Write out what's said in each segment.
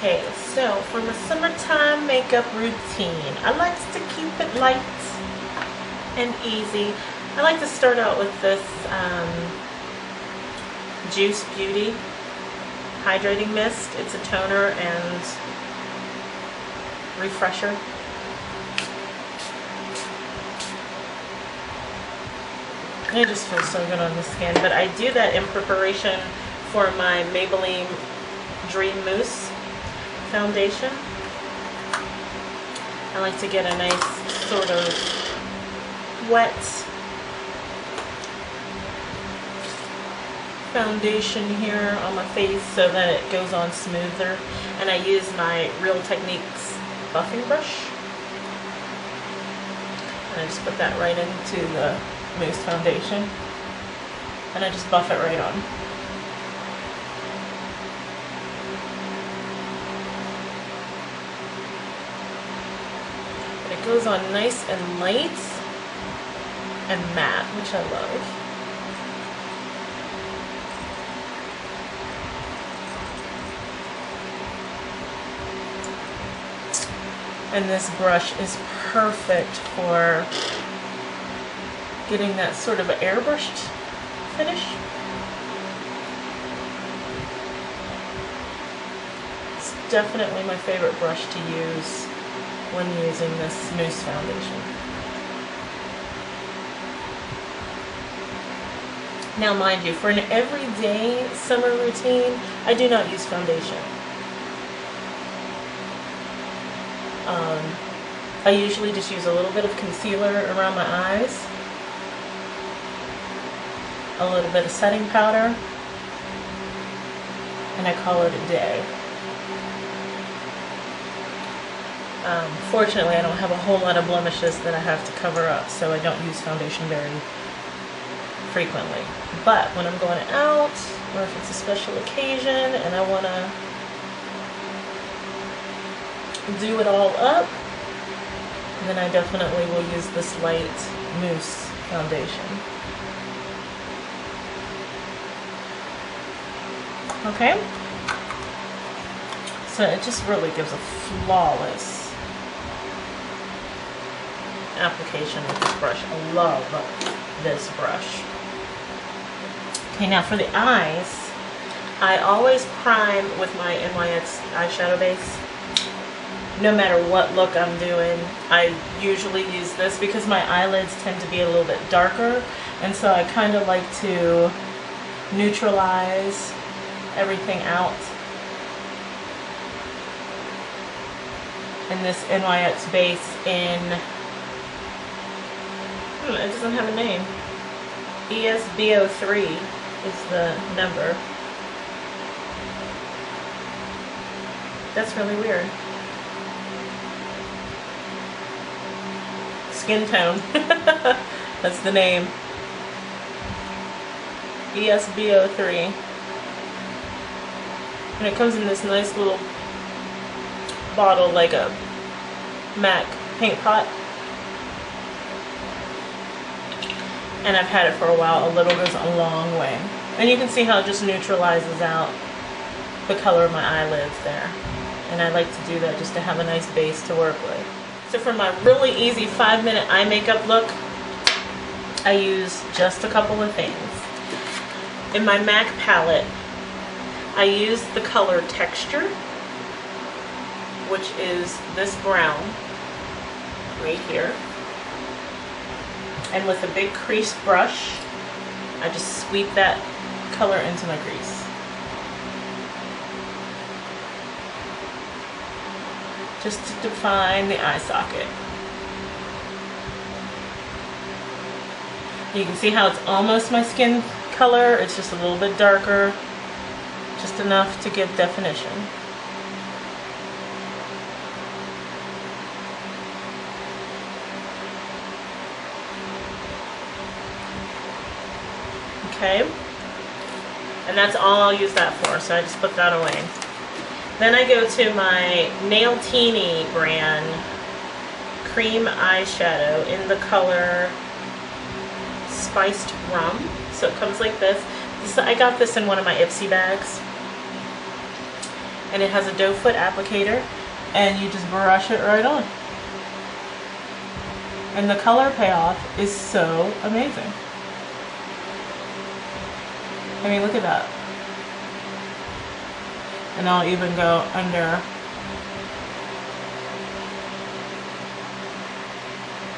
Okay, so for my summertime makeup routine, I like to keep it light and easy. I like to start out with this Juice Beauty Hydrating Mist. It's a toner and refresher. It just feels so good on the skin, but I do that in preparation for my Maybelline Dream Mousse foundation. I like to get a nice sort of wet foundation here on my face so that it goes on smoother, and I use my Real Techniques buffing brush, and I just put that right into the mousse foundation and I just buff it right on. It goes on nice and light and matte, which I love. And this brush is perfect for getting that sort of airbrushed finish. It's definitely my favorite brush to use when using this mousse foundation. Now mind you, for an everyday summer routine, I do not use foundation. I usually just use a little bit of concealer around my eyes, a little bit of setting powder, and I call it a day. Fortunately, I don't have a whole lot of blemishes that I have to cover up, so I don't use foundation very frequently. But when I'm going out, or if it's a special occasion and I want to do it all up, then I definitely will use this light mousse foundation. Okay? So it just really gives a flawless application with this brush. I love this brush. Okay, now for the eyes, I always prime with my NYX eyeshadow base. No matter what look I'm doing, I usually use this because my eyelids tend to be a little bit darker, and so I kind of like to neutralize everything out. And this NYX base in, it doesn't have a name. ESB03 is the number. That's really weird. Skin tone. That's the name. ESB03. And it comes in this nice little bottle, like a MAC paint pot. And I've had it for a while. A little goes a long way. And you can see how it just neutralizes out the color of my eyelids there. And I like to do that just to have a nice base to work with. So for my really easy 5-minute eye makeup look, I use just a couple of things. In my MAC palette, I use the color Texture, which is this brown right here. And with a big crease brush, I just sweep that color into my crease. Just to define the eye socket. You can see how it's almost my skin color. It's just a little bit darker, just enough to give definition. Okay, and that's all I'll use that for, so I just put that away. Then I go to my Nailtini brand cream eyeshadow in the color Spiced Rum. So it comes like this. I got this in one of my Ipsy bags. And it has a doe foot applicator, and you just brush it right on. And the color payoff is so amazing. I mean, look at that. And I'll even go under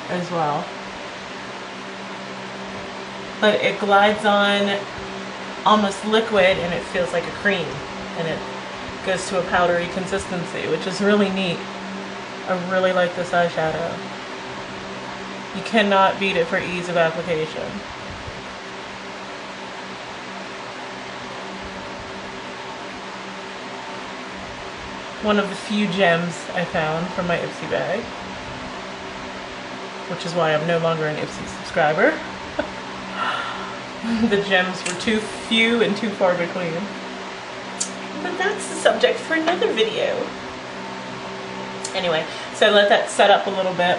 as well. But it glides on almost liquid, and it feels like a cream, and it goes to a powdery consistency, which is really neat. I really like this eyeshadow. You cannot beat it for ease of application. One of the few gems I found from my Ipsy bag, which is why I'm no longer an Ipsy subscriber. The gems were too few and too far between. But that's the subject for another video. Anyway, so let that set up a little bit,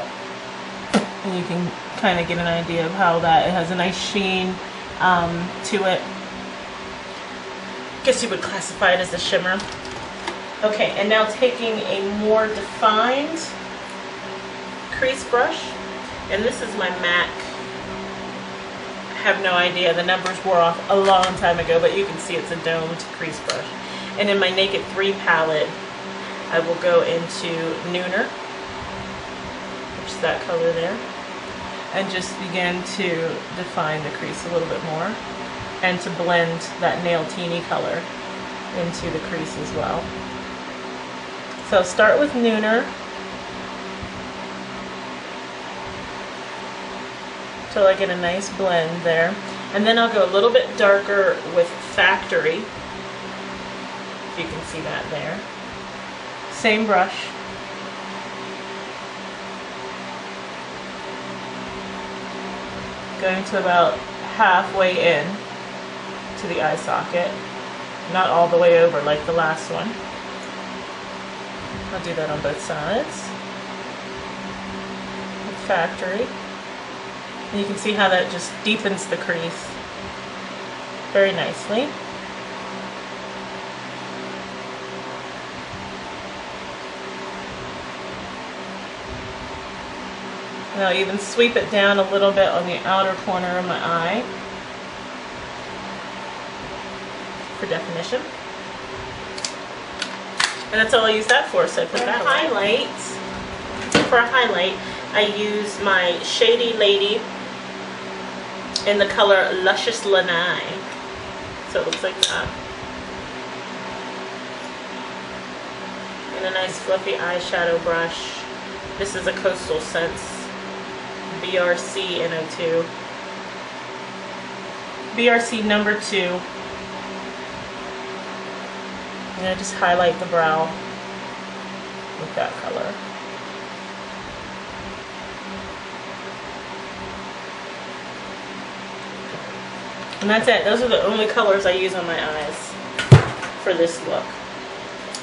and you can kind of get an idea of how that, it has a nice sheen to it. Guess you would classify it as a shimmer. Okay, and now taking a more defined crease brush, and this is my MAC. I have no idea, the numbers wore off a long time ago, but you can see it's a domed crease brush. And in my Naked 3 palette, I will go into Nooner, which is that color there, and just begin to define the crease a little bit more, and to blend that Nailtini color into the crease as well. So start with Nooner till I get a nice blend there, and then I'll go a little bit darker with Factory. If you can see that there. Same brush. Going to about halfway in to the eye socket, not all the way over like the last one. I'll do that on both sides with Factory. And you can see how that just deepens the crease very nicely. And I'll even sweep it down a little bit on the outer corner of my eye for definition. And that's all I use that for, so I put that away. For a highlight, I use my Shady Lady in the color Luscious Lanai. So it looks like that. And a nice fluffy eyeshadow brush. This is a Coastal Scents BRC N02. BRC number 2. And I just highlight the brow with that color. And that's it. Those are the only colors I use on my eyes for this look.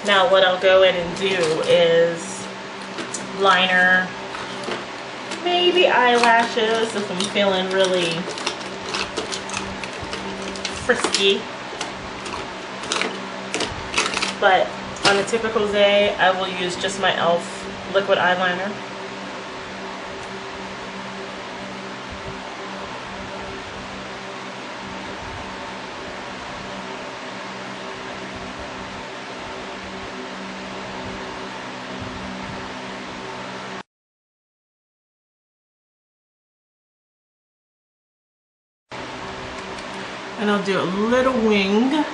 Now what I'll go in and do is liner, maybe eyelashes if I'm feeling really frisky. But on a typical day, I will use just my e.l.f. liquid eyeliner. And I'll do a little wing. Like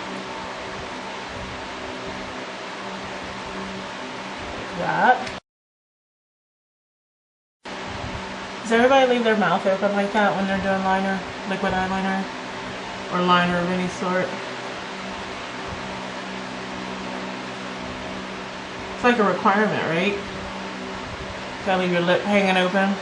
that. Does everybody leave their mouth open like that when they're doing liner, liquid eyeliner? or liner of any sort. It's like a requirement, right? Gotta leave your lip hanging open.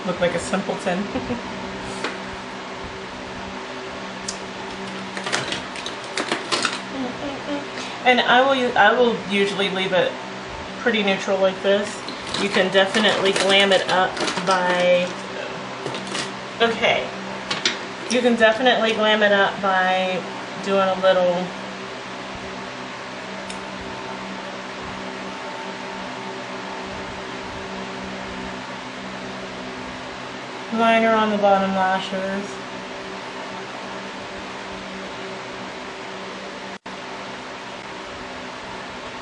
Look like a simpleton. And I will usually leave it pretty neutral like this. You can definitely glam it up by, okay, you can definitely glam it up by doing a little liner on the bottom lashes.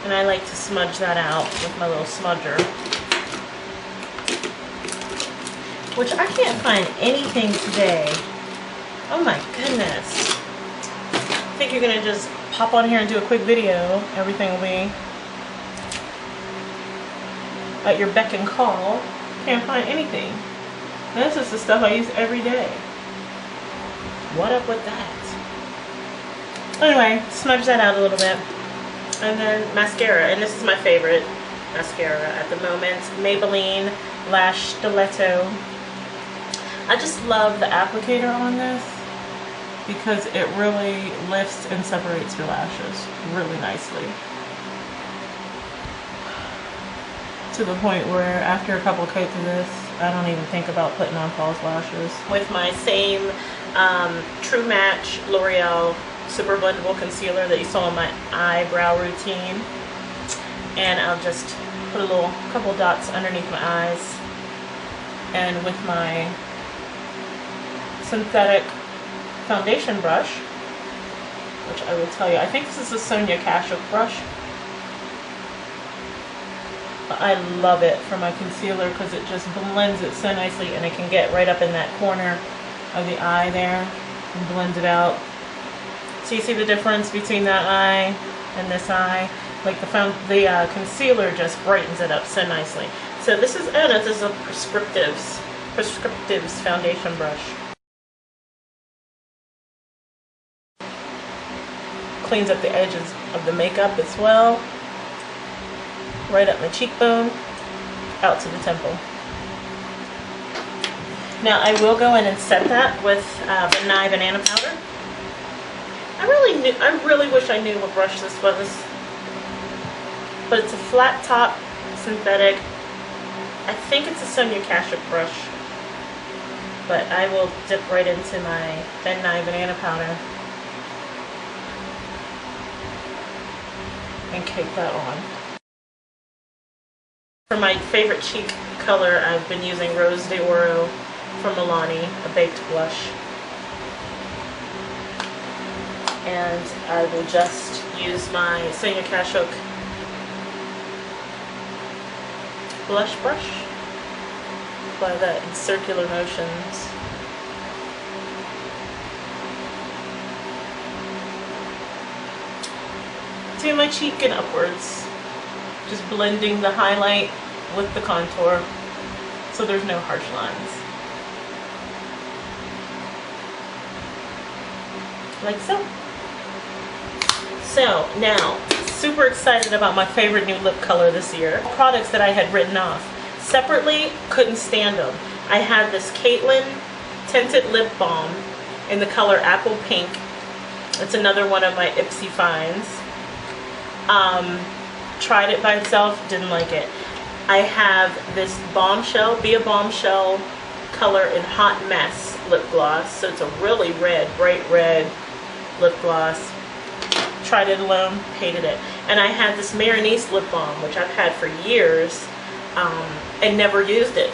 And I like to smudge that out with my little smudger. Which I can't find anything today. Oh my goodness. I think you're gonna just pop on here and do a quick video. Everything will be at your beck and call. Can't find anything. This is the stuff I use every day. What up with that? Anyway, smudge that out a little bit. And then mascara, and this is my favorite mascara at the moment. Maybelline Lash Stiletto. I just love the applicator on this because it really lifts and separates your lashes really nicely. To the point where after a couple coats of this, I don't even think about putting on false lashes. With my same True Match L'Oreal Super Blendable Concealer that you saw in my eyebrow routine. And I'll just put a couple dots underneath my eyes. And with my synthetic foundation brush, which I will tell you, I think this is a Sonia Kashuk brush. I love it for my concealer because it just blends it so nicely, and it can get right up in that corner of the eye there and blend it out. So you see the difference between that eye and this eye? Like the concealer just brightens it up so nicely. So this is, oh no, this is a Prescriptives foundation brush. Cleans up the edges of the makeup as well. Right up my cheekbone, out to the temple. Now I will go in and set that with the Nye Banana Powder. I really wish I knew what brush this was, but it's a flat top synthetic. I think it's a Sonia Kashuk brush, but I will dip right into my Nye Banana Powder and cake that on. For my favorite cheek color, I've been using Rose de Oro from Milani, a baked blush. And I will just use my Sonia Kashuk blush brush. Apply that in circular motions. To my cheek and upwards. Just blending the highlight with the contour so there's no harsh lines. Like so. So now, super excited about my favorite new lip color this year. Products that I had written off. Separately, couldn't stand them. I had this Cailyn Tinted Lip Balm in the color Apple Pink. It's another one of my Ipsy finds. Tried it by itself, didn't like it. I have this Bombshell, Be a Bombshell color in Hot Mess lip gloss. So it's a really red, bright red lip gloss. Tried it alone, hated it. And I had this Mirenesse lip balm, which I've had for years, and never used it.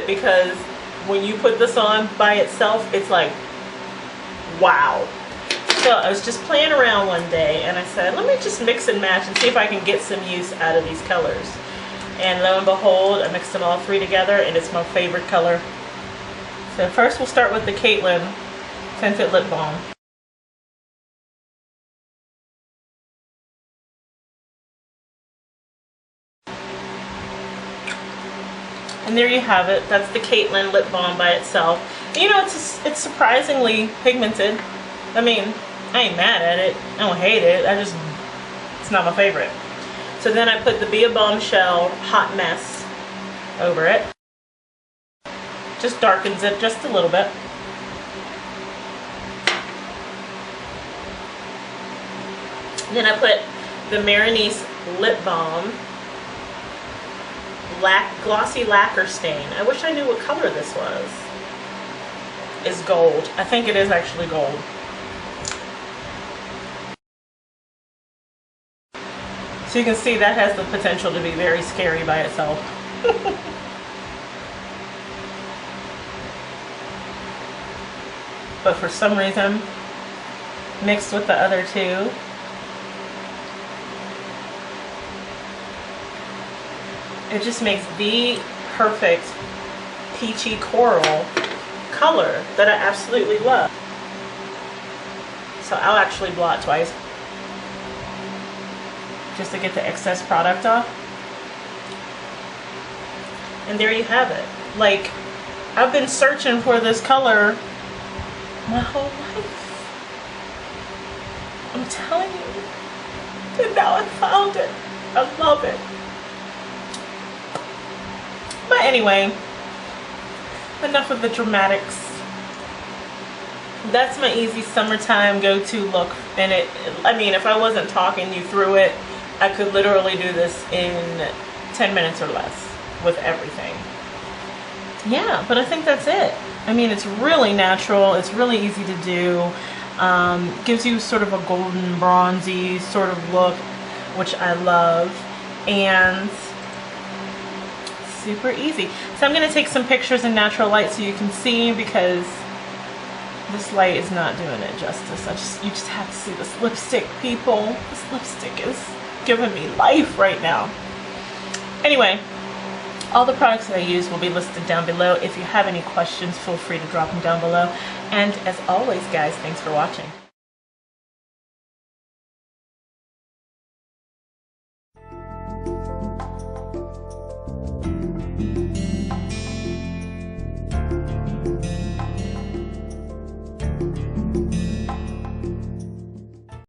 Because when you put this on by itself, it's like, wow. So I was just playing around one day and I said, let me just mix and match and see if I can get some use out of these colors. And lo and behold, I mixed them all three together and it's my favorite color. So first we'll start with the Cailyn Tinted Lip Balm. And there you have it. That's the Cailyn lip balm by itself. You know, it's surprisingly pigmented. I mean, I ain't mad at it. I don't hate it. It's not my favorite. So then I put the Be a Bombshell Hot Mess over it. Just darkens it just a little bit. Then I put the Mirenesse Lip Balm Glossy Lacquer Stain. I wish I knew what color this was. It's gold. I think it is actually gold. So you can see that has the potential to be very scary by itself. But for some reason, mixed with the other two, it just makes the perfect peachy coral color that I absolutely love. So I'll actually blot twice just to get the excess product off. And there you have it. Like, I've been searching for this color my whole life. I'm telling you. And now I found it. I love it. But anyway, enough of the dramatics. That's my easy summertime go-to look. And I mean, if I wasn't talking you through it, I could literally do this in 10 minutes or less with everything. Yeah, but I think that's it. I mean, it's really natural. It's really easy to do. Gives you sort of a golden bronzy sort of look, which I love. And super easy. So I'm going to take some pictures in natural light so you can see, because this light is not doing it justice. You just have to see this lipstick, people. This lipstick is giving me life right now. Anyway, all the products that I use will be listed down below. If you have any questions, feel free to drop them down below. And as always, guys, thanks for watching.